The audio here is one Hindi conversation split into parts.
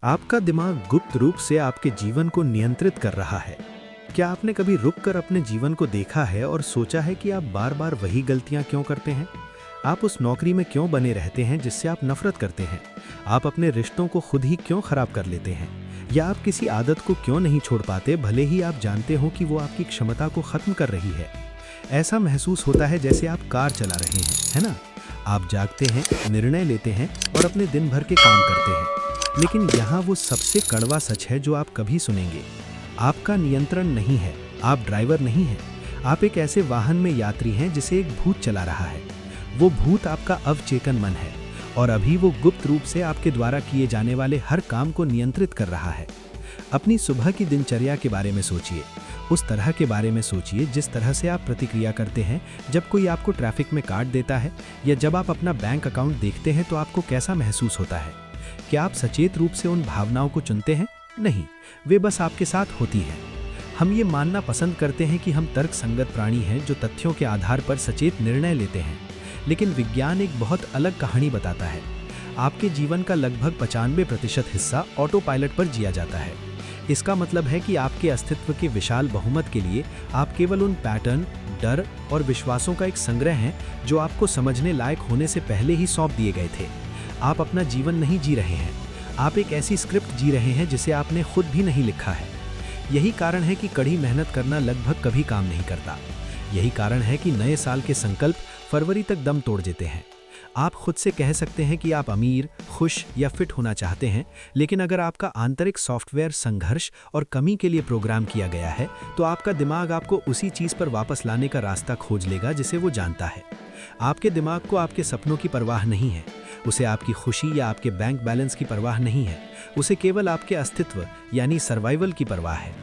आपका दिमाग गुप्त रूप से आपके जीवन को नियंत्रित कर रहा है। क्या आपने कभी रुककर अपने जीवन को देखा है और सोचा है कि आप बार बार वही गलतियां क्यों करते हैं? आप उस नौकरी में क्यों बने रहते हैं जिससे आप नफरत करते हैं? आप अपने रिश्तों को खुद ही क्यों खराब कर लेते हैं? या आप किसी आदत को क्यों नहीं छोड़ पाते भले ही आप जानते हो कि वो आपकी क्षमता को खत्म कर रही है? ऐसा महसूस होता है जैसे आप कार चला रहे हैं, है ना? आप जागते हैं, निर्णय लेते हैं और अपने दिन भर के काम करते हैं, लेकिन यहाँ वो सबसे कड़वा सच है जो आप कभी सुनेंगे। आपका नियंत्रण नहीं है, आप ड्राइवर नहीं हैं। आप एक ऐसे वाहन में यात्री हैं जिसे एक भूत चला रहा है। वो भूत आपका अवचेतन मन है और अभी वो गुप्त रूप से आपके द्वारा किए जाने वाले हर काम को नियंत्रित कर रहा है। अपनी सुबह की दिनचर्या के बारे में सोचिए। उस तरह के बारे में सोचिए जिस तरह से आप प्रतिक्रिया करते हैं जब कोई आपको ट्रैफिक में काट देता है, या जब आप अपना बैंक अकाउंट देखते हैं तो आपको कैसा महसूस होता है। क्या आप सचेत रूप से उन भावनाओं को चुनते हैं? नहीं, वे बस आपके साथ होती हैं। हम ये मानना पसंद करते हैं कि हम तर्कसंगत प्राणी हैं जो तथ्यों के आधार पर सचेत निर्णय लेते हैं, लेकिन विज्ञान एक बहुत अलग कहानी बताता है। आपके जीवन का लगभग 95% हिस्सा ऑटो पायलट पर जिया जाता है। इसका मतलब है कि आपके अस्तित्व के विशाल बहुमत के लिए आप केवल उन पैटर्न, डर और विश्वासों का एक संग्रह हैं जो आपको समझने लायक होने से पहले ही सौंप दिए गए थे। आप अपना जीवन नहीं जी रहे हैं, आप एक ऐसी स्क्रिप्ट जी रहे हैं जिसे आपने खुद भी नहीं लिखा है। यही कारण है कि कड़ी मेहनत करना लगभग कभी काम नहीं करता। यही कारण है कि नए साल के संकल्प फरवरी तक दम तोड़ देते हैं। आप खुद से कह सकते हैं कि आप अमीर, खुश या फिट होना चाहते हैं, लेकिन अगर आपका आंतरिक सॉफ्टवेयर संघर्ष और कमी के लिए प्रोग्राम किया गया है, तो आपका दिमाग आपको उसी चीज़ पर वापस लाने का रास्ता खोज लेगा जिसे वो जानता है। आपके दिमाग को आपके सपनों की परवाह नहीं है, उसे आपकी खुशी या आपके बैंक बैलेंस की परवाह नहीं है। उसे केवल आपके अस्तित्व यानी सर्वाइवल की परवाह है।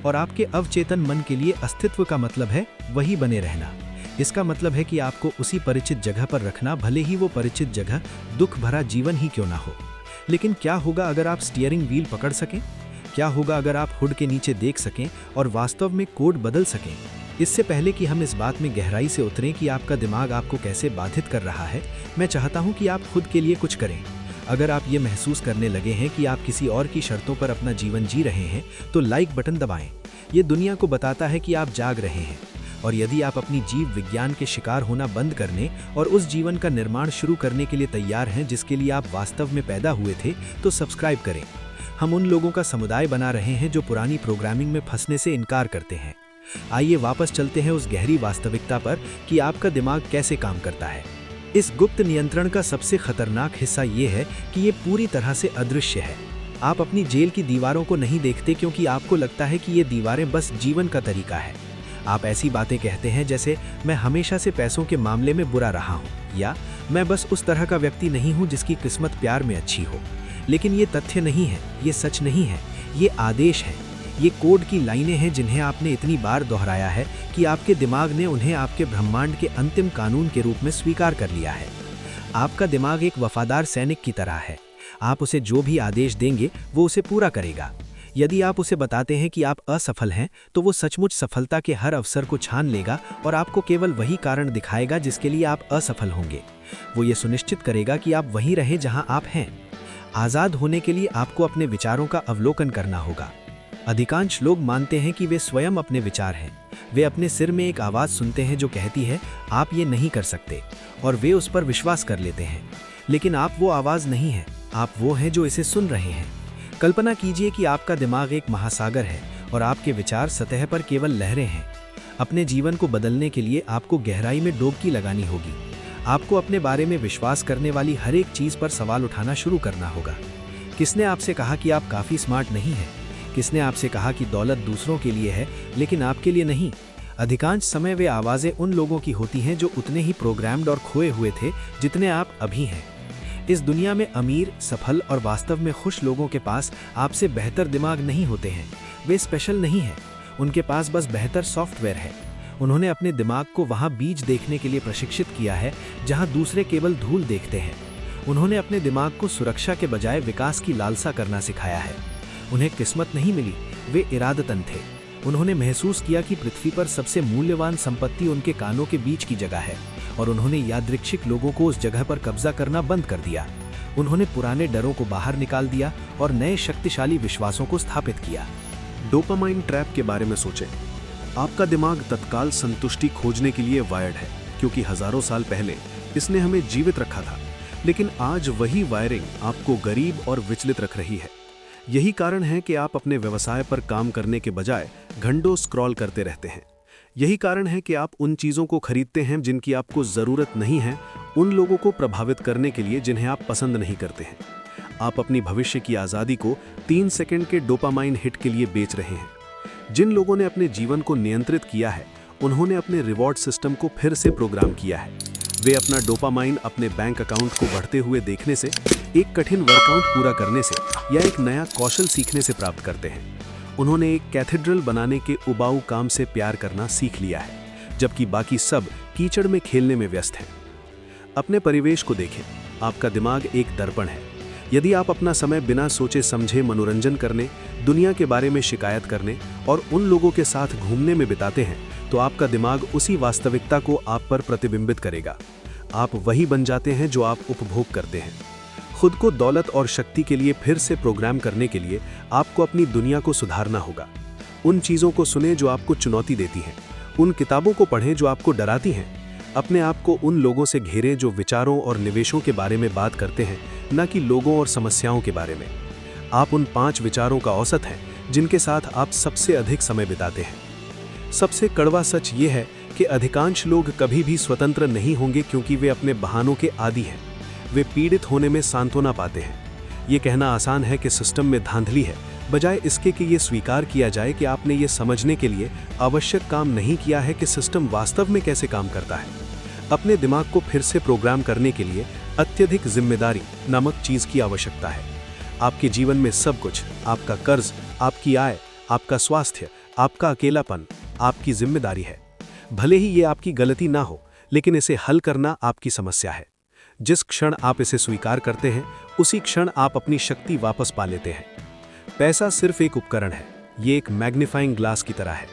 और आपके अवचेतन मन के लिए अस्तित्व का मतलब है वही बने रहना। इसका मतलब है कि आपको उसी परिचित जगह पर रखना, भले ही वो परिचित जगह दुख भरा जीवन ही क्यों ना हो। लेकिन क्या होगा अगर आप स्टीयरिंग व्हील पकड़ सकें? क्या होगा अगर आप हुड के नीचे देख सकें और वास्तव में कोड बदल सकें? इससे पहले कि हम इस बात में गहराई से उतरें कि आपका दिमाग आपको कैसे बाधित कर रहा है, मैं चाहता हूं कि आप खुद के लिए कुछ करें। अगर आप ये महसूस करने लगे हैं कि आप किसी और की शर्तों पर अपना जीवन जी रहे हैं, तो लाइक बटन दबाएं। ये दुनिया को बताता है कि आप जाग रहे हैं। और यदि आप अपनी जीव विज्ञान के शिकार होना बंद करने और उस जीवन का निर्माण शुरू करने के लिए तैयार हैं जिसके लिए आप वास्तव में पैदा हुए थे, तो सब्सक्राइब करें। हम उन लोगों का समुदाय बना रहे हैं जो पुरानी प्रोग्रामिंग में फंसने से इनकार करते हैं। आइए वापस चलते हैं उस गहरी वास्तविकता पर कि आपका दिमाग कैसे काम करता है। इस गुप्त नियंत्रण का सबसे खतरनाक हिस्सा ये है कि ये पूरी तरह से अदृश्य है। आप अपनी जेल की दीवारों को नहीं देखते क्योंकि आपको लगता है कि ये दीवारें बस जीवन का तरीका है। आप ऐसी बातें कहते हैं जैसे मैं हमेशा से पैसों के मामले में बुरा रहा हूँ, या मैं बस उस तरह का व्यक्ति नहीं हूँ जिसकी किस्मत प्यार में अच्छी हो। लेकिन ये तथ्य नहीं है, ये सच नहीं है, ये आदेश है। ये कोड की लाइनें हैं जिन्हें आपने इतनी बार दोहराया है कि आपके दिमाग ने उन्हें आपके ब्रह्मांड के अंतिम कानून के रूप में स्वीकार कर लिया है। आपका दिमाग एक वफादार सैनिक की तरह है। आप उसे जो भी आदेश देंगे वो उसे पूरा करेगा। यदि आप उसे बताते हैं कि आप असफल हैं, तो वो सचमुच सफलता के हर अवसर को छान लेगा और आपको केवल वही कारण दिखाएगा जिसके लिए आप असफल होंगे। वो ये सुनिश्चित करेगा कि आप वहीं रहें जहां आप हैं। आज़ाद होने के लिए आपको अपने विचारों का अवलोकन करना होगा। अधिकांश लोग मानते हैं कि वे स्वयं अपने विचार हैं। वे अपने सिर में एक आवाज़ सुनते हैं जो कहती है आप ये नहीं कर सकते, और वे उस पर विश्वास कर लेते हैं। लेकिन आप वो आवाज़ नहीं हैं, आप वो हैं जो इसे सुन रहे हैं। कल्पना कीजिए कि आपका दिमाग एक महासागर है और आपके विचार सतह पर केवल लहरें हैं। अपने जीवन को बदलने के लिए आपको गहराई में डुबकी लगानी होगी। आपको अपने बारे में विश्वास करने वाली हर एक चीज़ पर सवाल उठाना शुरू करना होगा। किसने आपसे कहा कि आप काफ़ी स्मार्ट नहीं हैं? किसने आपसे कहा कि दौलत दूसरों के लिए है लेकिन आपके लिए नहीं? अधिकांश समय वे आवाज़ें उन लोगों की होती हैं जो उतने ही प्रोग्राम्ड और खोए हुए थे जितने आप अभी हैं। इस दुनिया में अमीर, सफल और वास्तव में खुश लोगों के पास आपसे बेहतर दिमाग नहीं होते हैं। वे स्पेशल नहीं हैं, उनके पास बस बेहतर सॉफ्टवेयर है। उन्होंने अपने दिमाग को वहाँ बीज देखने के लिए प्रशिक्षित किया है जहाँ दूसरे केवल धूल देखते हैं। उन्होंने अपने दिमाग को सुरक्षा के बजाय विकास की लालसा करना सिखाया है। उन्हें किस्मत नहीं मिली, वे इरादतन थे। उन्होंने महसूस किया कि पृथ्वी पर सबसे मूल्यवान संपत्ति उनके कानों के बीच की जगह है, और उन्होंने यादृच्छिक लोगों को उस जगह पर कब्जा करना बंद कर दिया। उन्होंने पुराने डरों को बाहर निकाल दिया और नए शक्तिशाली विश्वासों को स्थापित किया। डोपामाइन ट्रैप के बारे में सोचें। आपका दिमाग तत्काल संतुष्टि खोजने के लिए वायर्ड है, क्योंकि हजारों साल पहले इसने हमें जीवित रखा था। लेकिन आज वही वायरिंग आपको गरीब और विचलित रख रही है। यही कारण है कि आप अपने व्यवसाय पर काम करने के बजाय घंटों स्क्रॉल करते रहते हैं। यही कारण है कि आप उन चीज़ों को खरीदते हैं जिनकी आपको ज़रूरत नहीं है, उन लोगों को प्रभावित करने के लिए जिन्हें आप पसंद नहीं करते हैं। आप अपनी भविष्य की आज़ादी को 3 सेकंड के डोपामाइन हिट के लिए बेच रहे हैं। जिन लोगों ने अपने जीवन को नियंत्रित किया है, उन्होंने अपने रिवॉर्ड सिस्टम को फिर से प्रोग्राम किया है। वे अपना डोपामाइन अपने बैंक अकाउंट को बढ़ते हुए देखने से, एक कठिन वर्कआउट पूरा करने से या एक नया कौशल सीखने से प्राप्त करते हैं। उन्होंने एक कैथेड्रल बनाने के उबाऊ काम से प्यार करना सीख लिया है, जबकि बाकी सब कीचड़ में खेलने में व्यस्त हैं। अपने परिवेश को देखें। आपका दिमाग एक दर्पण है। यदि आप अपना समय बिना सोचे समझे मनोरंजन करने, दुनिया के बारे में शिकायत करने और उन लोगों के साथ घूमने में बिताते हैं, तो आपका दिमाग उसी वास्तविकता को आप पर प्रतिबिंबित करेगा। आप वही बन जाते हैं जो आप उपभोग करते हैं। खुद को दौलत और शक्ति के लिए फिर से प्रोग्राम करने के लिए आपको अपनी दुनिया को सुधारना होगा। उन चीज़ों को सुनें जो आपको चुनौती देती हैं, उन किताबों को पढ़ें जो आपको डराती हैं। अपने आप को उन लोगों से घेरें जो विचारों और निवेशों के बारे में बात करते हैं, न कि लोगों और समस्याओं के बारे में। आप उन 5 विचारों का औसत हैं जिनके साथ आप सबसे अधिक समय बिताते हैं। सबसे कड़वा सच ये है कि अधिकांश लोग कभी भी स्वतंत्र नहीं होंगे, क्योंकि वे अपने बहानों के आदी हैं। वे पीड़ित होने में सांत्वना पाते हैं। ये कहना आसान है कि सिस्टम में धांधली है, बजाय इसके कि ये स्वीकार किया जाए कि आपने ये समझने के लिए आवश्यक काम नहीं किया है कि सिस्टम वास्तव में कैसे काम करता है। अपने दिमाग को फिर से प्रोग्राम करने के लिए अत्यधिक जिम्मेदारी नामक चीज़ की आवश्यकता है। आपके जीवन में सब कुछ, आपका कर्ज, आपकी आय, आपका स्वास्थ्य, आपका अकेलापन, आपकी जिम्मेदारी है। भले ही ये आपकी गलती ना हो, लेकिन इसे हल करना आपकी समस्या है। जिस क्षण आप इसे स्वीकार करते हैं, उसी क्षण आप अपनी शक्ति वापस पा लेते हैं। पैसा सिर्फ एक उपकरण है। ये एक मैग्नीफाइंग ग्लास की तरह है।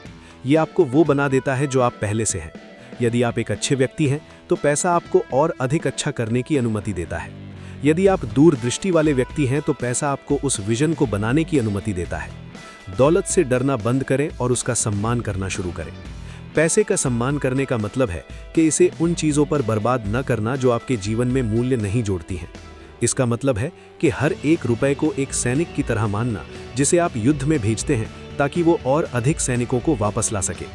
ये आपको वो बना देता है जो आप पहले से हैं। यदि आप एक अच्छे व्यक्ति हैं, तो पैसा आपको और अधिक अच्छा करने की अनुमति देता है। यदि आप दूरदृष्टि वाले व्यक्ति हैं, तो पैसा आपको उस विजन को बनाने की अनुमति देता है। दौलत से डरना बंद करें और उसका सम्मान करना शुरू करें। पैसे का सम्मान करने का मतलब है कि इसे उन चीज़ों पर बर्बाद न करना जो आपके जीवन में मूल्य नहीं जोड़ती हैं। इसका मतलब है कि हर एक रुपए को एक सैनिक की तरह मानना, जिसे आप युद्ध में भेजते हैं ताकि वो और अधिक सैनिकों को वापस ला सके।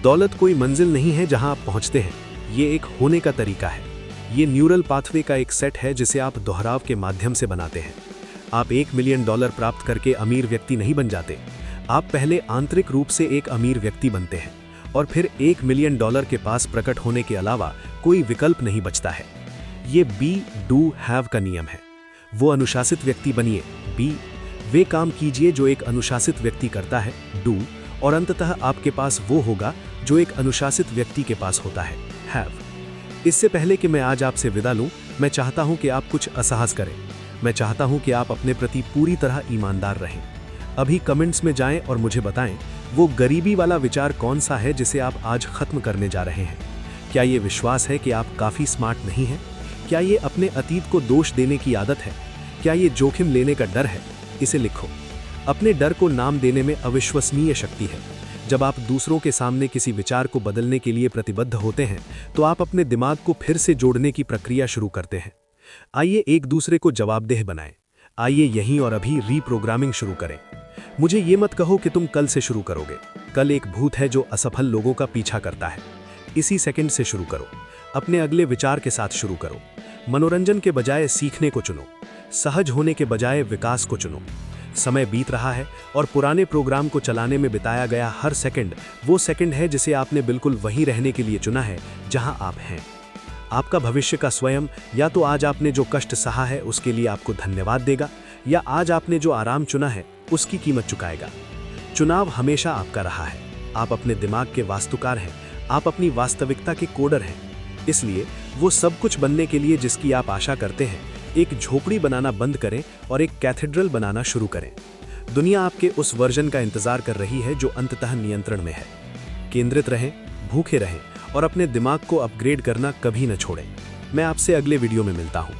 दौलत कोई मंजिल नहीं है जहां आप पहुंचते हैं, ये एक होने का तरीका है। ये न्यूरल पाथवे का एक सेट है जिसे आप दोहराव के माध्यम से बनाते हैं। आप $1 मिलियन प्राप्त करके अमीर व्यक्ति नहीं बन जाते। आप पहले आंतरिक रूप से एक अमीर व्यक्ति बनते हैं और फिर $1 मिलियन के पास प्रकट होने के अलावा कोई विकल्प नहीं बचता है। ये बी डू हैव का नियम है। वो अनुशासित व्यक्ति बनिए, बी। वे काम कीजिए जो एक अनुशासित व्यक्ति करता है, डू। और अंततः आपके पास वो होगा जो एक अनुशासित व्यक्ति के पास होता है, हैव। इससे पहले कि मैं आज आपसे विदा लूं, मैं चाहता हूं कि आप कुछ असहज करें। मैं चाहता हूं कि आप अपने प्रति पूरी तरह ईमानदार रहें। अभी कमेंट्स में जाएं और मुझे बताएं वो गरीबी वाला विचार कौन सा है जिसे आप आज खत्म करने जा रहे हैं। क्या ये विश्वास है कि आप काफ़ी स्मार्ट नहीं हैं? क्या ये अपने अतीत को दोष देने की आदत है? क्या ये जोखिम लेने का डर है? इसे लिखो। अपने डर को नाम देने में अविश्वसनीय शक्ति है। जब आप दूसरों के सामने किसी विचार को बदलने के लिए प्रतिबद्ध होते हैं, तो आप अपने दिमाग को फिर से जोड़ने की प्रक्रिया शुरू करते हैं। आइए एक दूसरे को जवाबदेह बनाएं। आइए यहीं और अभी रीप्रोग्रामिंग शुरू करें। मुझे ये मत कहो कि तुम कल से शुरू करोगे। कल एक भूत है जो असफल लोगों का पीछा करता है। इसी सेकंड से शुरू करो। अपने अगले विचार के साथ शुरू करो। मनोरंजन के बजाय सीखने को चुनो। सहज होने के बजाय विकास को चुनो। समय बीत रहा है और पुराने प्रोग्राम को चलाने में बिताया गया हर सेकंड वो सेकंड है जिसे आपने बिल्कुल वहीं रहने के लिए चुना है जहां आप हैं। आपका भविष्य का स्वयं या तो आज आपने जो कष्ट सहा है उसके लिए आपको धन्यवाद देगा, या आज आपने जो आराम चुना है उसकी कीमत चुकाएगा। चुनाव हमेशा आपका रहा है। आप अपने दिमाग के वास्तुकार हैं। आप अपनी वास्तविकता के कोडर हैं। इसलिए वो सब कुछ बनने के लिए जिसकी आप आशा करते हैं, एक झोपड़ी बनाना बंद करें और एक कैथेड्रल बनाना शुरू करें। दुनिया आपके उस वर्जन का इंतजार कर रही है जो अंततः नियंत्रण में है। केंद्रित रहें, भूखे रहें और अपने दिमाग को अपग्रेड करना कभी न छोड़ें। मैं आपसे अगले वीडियो में मिलता हूं।